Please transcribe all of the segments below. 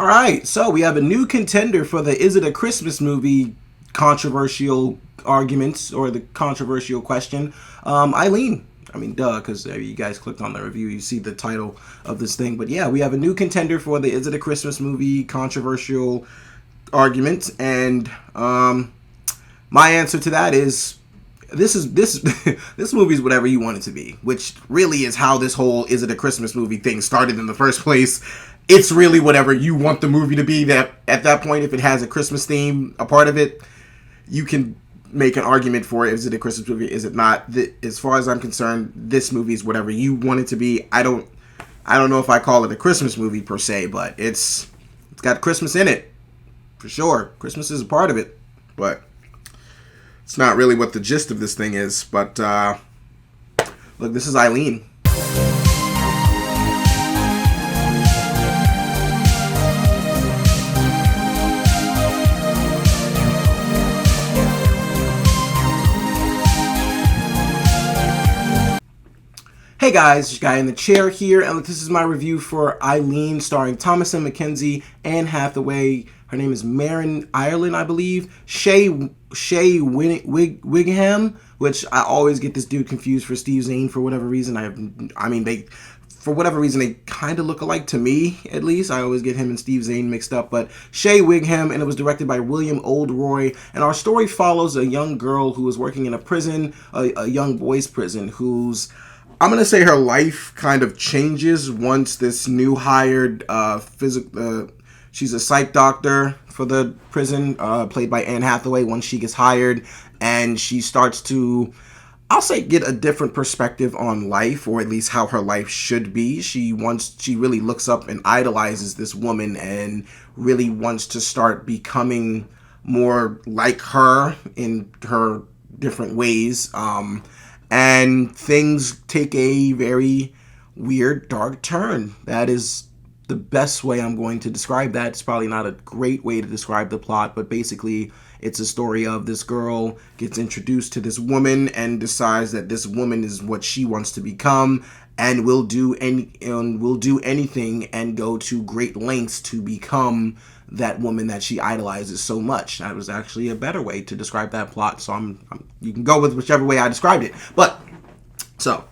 right, so we have a new contender for the Is It a Christmas Movie controversial arguments or the controversial question. Eileen. I mean, duh, because you guys clicked on the review, you see the title of this thing. But yeah, we have a new contender for the Is It a Christmas Movie controversial argument. And my answer to that is this this movie is whatever you want it to be, which really is how this whole Is It a Christmas Movie thing started in the first place. It's really whatever you want the movie to be. That at that point, if it has a Christmas theme, a part of it, you can make an argument for it. Is it a Christmas movie? Is it not? As far as I'm concerned, this movie is whatever you want it to be. I don't know if I call it a Christmas movie per se, but it's got Christmas in it for sure. Christmas is a part of it, but it's not really what the gist of this thing is. But look, this is Eileen. Hey guys, guy in the chair here, and this is my review for Eileen, starring Thomasin McKenzie, Anne Hathaway. Her name is Maren Ireland, I believe. Shea Wigham, which I always get this dude confused for Steve Zahn for whatever reason. For whatever reason, they kind of look alike to me, at least. I always get him and Steve Zahn mixed up. But Shea Wigham, and it was directed by William Oldroy. And our story follows a young girl who is working in a prison, a young boys' prison, who's, I'm going to say her life kind of changes once this new hired she's a psych doctor for the prison, played by Anne Hathaway, once she gets hired, and she starts to, I'll say, get a different perspective on life, or at least how her life should be. She really looks up and idolizes this woman and really wants to start becoming more like her in her different ways. And things take a very weird, dark turn. That is the best way I'm going to describe that. It's probably not a great way to describe the plot, but basically it's a story of this girl gets introduced to this woman and decides that this woman is what she wants to become, and will do anything and go to great lengths to become that woman that she idolizes so much. That was actually a better way to describe that plot, so you can go with whichever way I described it. But so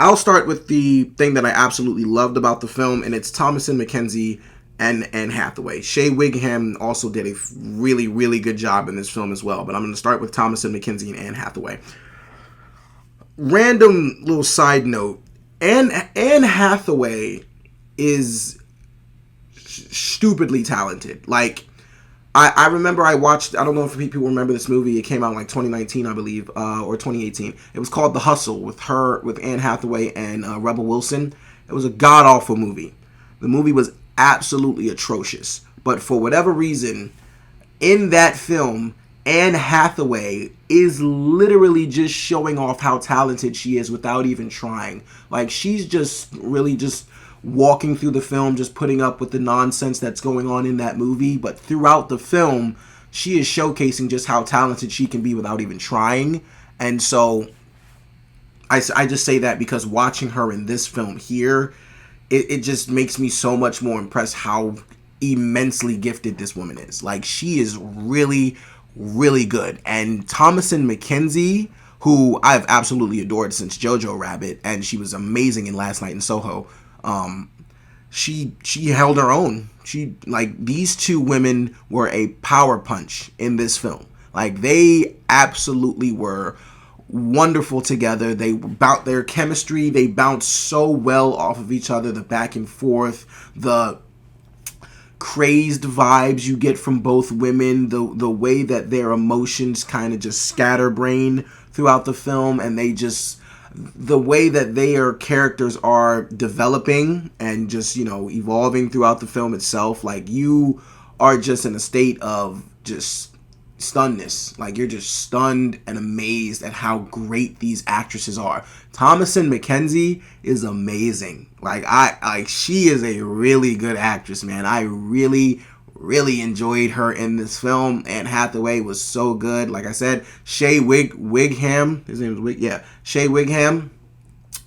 I'll start with the thing that I absolutely loved about the film, and it's Thomasin McKenzie and Anne Hathaway. Shea Wigham also did a really, really good job in this film as well, but I'm going to start with Thomasin McKenzie and Anne Hathaway. Random little side note, Anne Hathaway is stupidly talented. Like, I remember I watched, I don't know if people remember this movie, it came out in like 2019, I believe, or 2018. It was called The Hustle with Anne Hathaway and Rebel Wilson. It was a god-awful movie. The movie was absolutely atrocious. But for whatever reason, in that film, Anne Hathaway is literally just showing off how talented she is without even trying. Like, she's just really just walking through the film, just putting up with the nonsense that's going on in that movie. But throughout the film, she is showcasing just how talented she can be without even trying. And so I just say that because watching her in this film here, it just makes me so much more impressed how immensely gifted this woman is. Like, she is really, really good. And Thomasin McKenzie, who I've absolutely adored since Jojo Rabbit, and she was amazing in Last Night in Soho. She held her own. These two women were a power punch in this film. Like, they absolutely were wonderful together. Their chemistry, they bounced so well off of each other, the back and forth, the crazed vibes you get from both women, the way that their emotions kind of just scatterbrain throughout the film, and the way that their characters are developing and just, evolving throughout the film itself. Like, you are just in a state of just stunnedness. Like, you're just stunned and amazed at how great these actresses are. Thomasin McKenzie is amazing. She is a really good actress, man. I really, really enjoyed her in this film. Anne Hathaway was so good. Like I said, Shea Wigham, his name is Shea Wigham,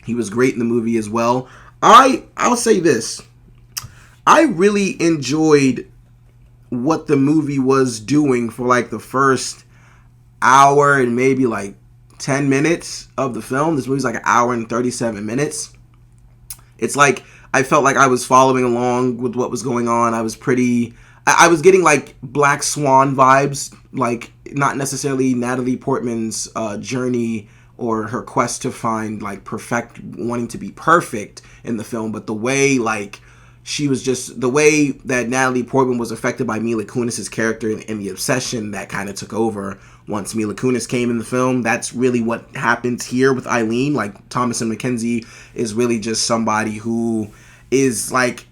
he was great in the movie as well. I'll say this. I really enjoyed what the movie was doing for like the first hour and maybe like 10 minutes of the film. This movie's like an hour and 37 minutes. It's like I felt like I was following along with what was going on. I was pretty. I was getting like Black Swan vibes, like not necessarily Natalie Portman's journey or her quest to find like wanting to be perfect in the film, but the way like she was just the way that Natalie Portman was affected by Mila Kunis's character and the obsession that kind of took over once Mila Kunis came in the film. That's really what happens here with Eileen. Like Thomasin McKenzie is really just somebody who is like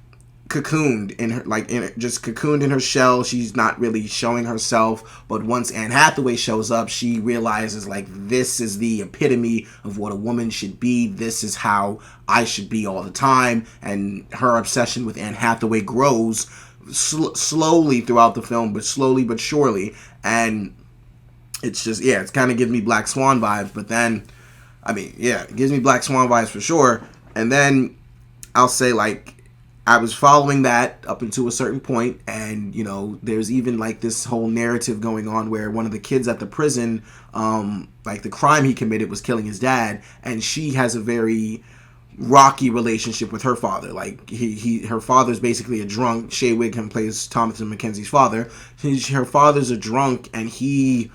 cocooned in her, like just cocooned in her shell. She's not really showing herself, but once Anne Hathaway shows up, she realizes like this is the epitome of what a woman should be. This is how I should be all the time, and her obsession with Anne Hathaway grows slowly throughout the film, but slowly but surely. And it's just, yeah, it's kind of giving me Black Swan vibes. But then, I mean, yeah, it gives me Black Swan vibes for sure. And then I'll say like I was following that up until a certain point, and you know, there's even like this whole narrative going on where one of the kids at the prison, like the crime he committed was killing his dad, and she has a very rocky relationship with her father. Like her father's basically a drunk. Shea Whigham plays Thomasin McKenzie's father. Her father's a drunk, and he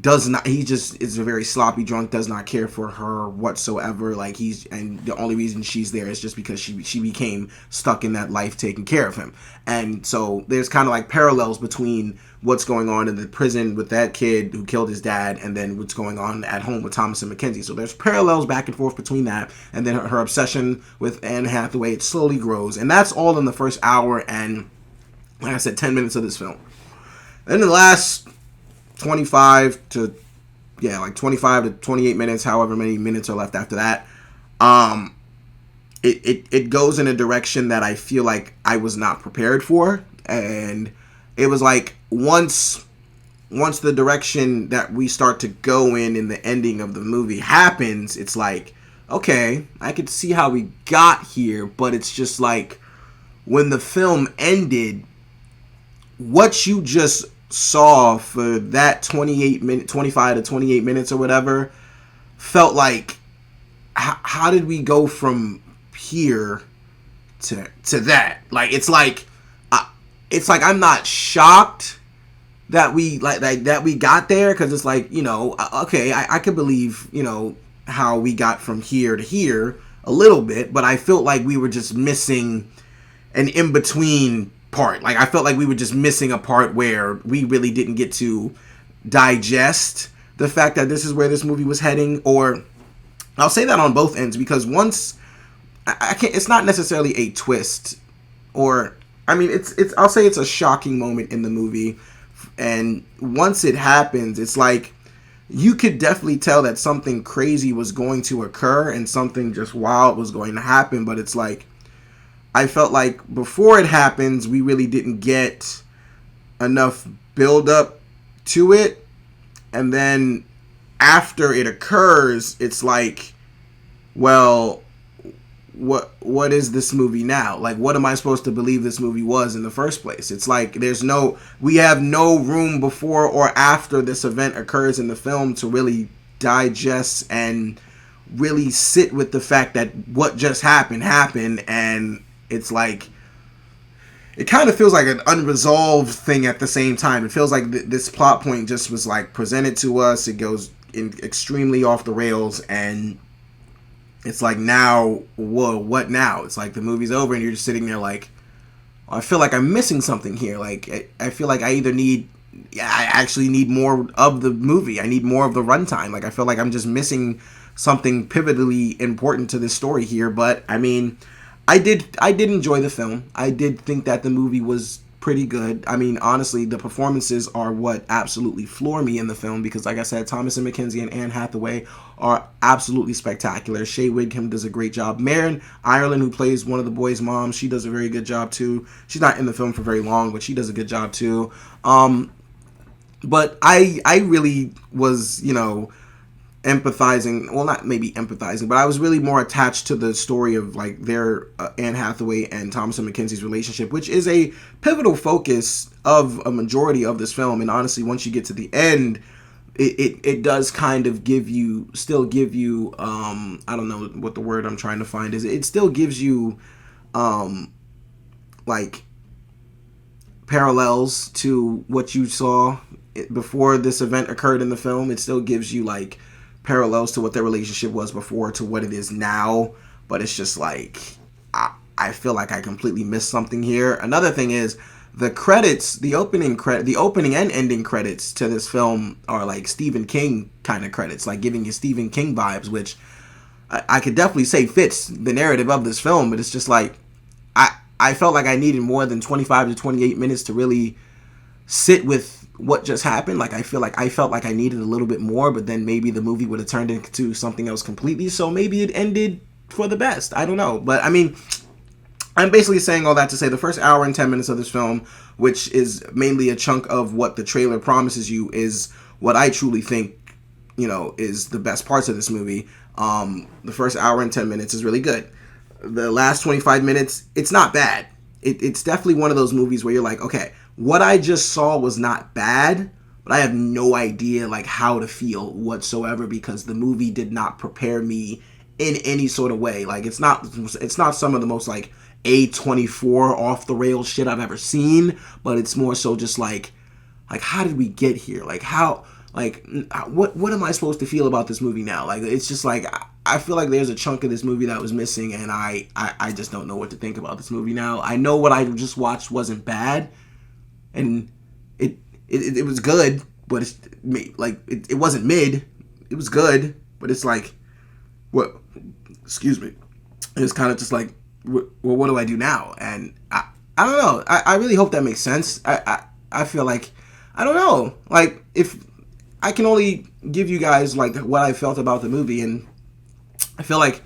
just is a very sloppy drunk, does not care for her whatsoever. Like and the only reason she's there is just because she became stuck in that life taking care of him. And so there's kind of like parallels between what's going on in the prison with that kid who killed his dad, and then what's going on at home with Thomasin McKenzie. So there's parallels back and forth between that, and then her obsession with Anne Hathaway, it slowly grows, and that's all in the first hour and, like I said, 10 minutes of this film. Then in the last 25 to 28 minutes, however many minutes are left after that, it goes in a direction that I feel like I was not prepared for. And it was like once the direction that we start to go in the ending of the movie happens, it's like, okay, I could see how we got here, but it's just like when the film ended, what you just saw for that 25 to 28 minutes or whatever felt like, how did we go from here to that? Like it's like I'm not shocked that we that we got there, because it's like, you know, okay, I could believe, you know, how we got from here to here a little bit, but I felt like we were just missing an in-between part. Like I felt like we were just missing a part where we really didn't get to digest the fact that this is where this movie was heading. Or I'll say that on both ends, because once I can't, it's not necessarily a twist, or I mean it's I'll say it's a shocking moment in the movie, and once it happens, it's like you could definitely tell that something crazy was going to occur and something just wild was going to happen. But it's like I felt like before it happens, we really didn't get enough build up to it. And then after it occurs, it's like, well, what is this movie now? Like, what am I supposed to believe this movie was in the first place? It's like we have no room before or after this event occurs in the film to really digest and really sit with the fact that what just happened. And it's like, it kind of feels like an unresolved thing at the same time. It feels like this plot point just was like presented to us. It goes extremely off the rails, and it's like, now, whoa, what now? It's like the movie's over and you're just sitting there like, I feel like I'm missing something here. Like, I feel like I actually need more of the movie. I need more of the runtime. Like, I feel like I'm just missing something pivotally important to this story here. But I mean, I did enjoy the film. I did think that the movie was pretty good. I mean, honestly, the performances are what absolutely floor me in the film, because like I said, Thomasin McKenzie and Anne Hathaway are absolutely spectacular. Shea Whigham does a great job. Maren Ireland, who plays one of the boys' moms, she does a very good job too. She's not in the film for very long, but she does a good job too. But I really was, you know, empathizing, well, not maybe empathizing, but I was really more attached to the story of like their Anne Hathaway and Thomasin McKenzie's relationship, which is a pivotal focus of a majority of this film. And honestly, once you get to the end, it does kind of still give you I don't know what the word I'm trying to find is. It still gives you like parallels to what you saw before this event occurred in the film. It still gives you like parallels to what their relationship was before to what it is now, but it's just like I feel like I completely missed something here. Another thing is the credits, the opening and ending credits to this film are like Stephen King kind of credits, like giving you Stephen King vibes, which I could definitely say fits the narrative of this film, but it's just like I felt like I needed more than 25 to 28 minutes to really sit with what just happened. Like I felt like I needed a little bit more, but then maybe the movie would have turned into something else completely, so maybe it ended for the best. I don't know. But I mean, I'm basically saying all that to say the first hour and 10 minutes of this film, which is mainly a chunk of what the trailer promises you, is what I truly think, you know, is the best parts of this movie. The first hour and 10 minutes is really good. The last 25 minutes, it's not bad. It's definitely one of those movies where you're like, okay, what I just saw was not bad, but I have no idea like how to feel whatsoever because the movie did not prepare me in any sort of way. Like it's not some of the most like A24 off the rails shit I've ever seen, but it's more so just like how did we get here? Like how, like what am I supposed to feel about this movie now? Like it's just like I feel like there's a chunk of this movie that was missing, and I just don't know what to think about this movie now. I know what I just watched wasn't bad, and it was good, but it's like it wasn't mid. It was good, but it's like what? Excuse me. It's kind of just like, well, what do I do now? And I don't know. I really hope that makes sense. I feel like, I don't know. Like, if I can only give you guys, like, what I felt about the movie, and I feel like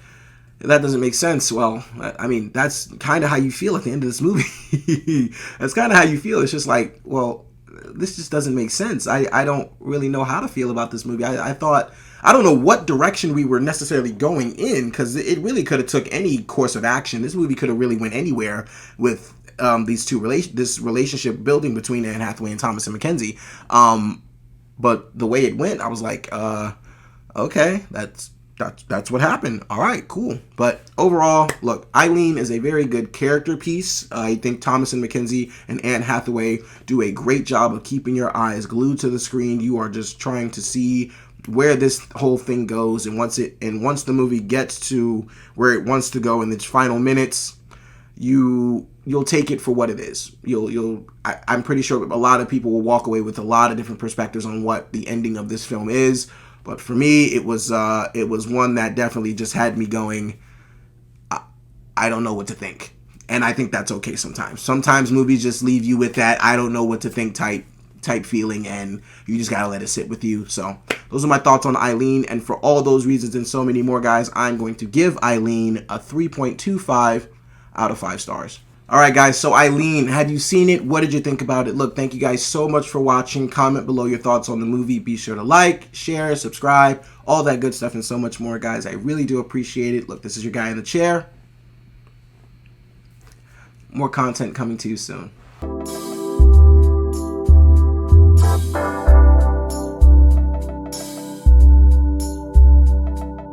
that doesn't make sense. Well, I mean, that's kind of how you feel at the end of this movie. That's kind of how you feel. It's just like, well, this just doesn't make sense. I don't really know how to feel about this movie. I thought, I don't know what direction we were necessarily going in, because it really could have took any course of action. This movie could have really went anywhere with this relationship building between Anne Hathaway and Thomasin McKenzie. But the way it went, I was like, okay, that's what happened. All right, cool. But overall, look, Eileen is a very good character piece. I think Thomasin McKenzie and Anne Hathaway do a great job of keeping your eyes glued to the screen. You are just trying to see where this whole thing goes, and once the movie gets to where it wants to go in its final minutes, you'll take it for what it is. I'm pretty sure a lot of people will walk away with a lot of different perspectives on what the ending of this film is. But for me, it was one that definitely just had me going, I don't know what to think. And I think that's okay sometimes. Sometimes movies just leave you with that I don't know what to think type feeling, and you just gotta let it sit with you. So those are my thoughts on Eileen, and for all those reasons and so many more, guys, I'm going to give Eileen a 3.25 out of 5 stars. Alright guys, so Eileen, had you seen it? What did you think about it? Look, thank you guys so much for watching. Comment below your thoughts on the movie. Be sure to like, share, subscribe, all that good stuff and so much more, guys. I really do appreciate it. Look, this is your guy in the chair. More content coming to you soon.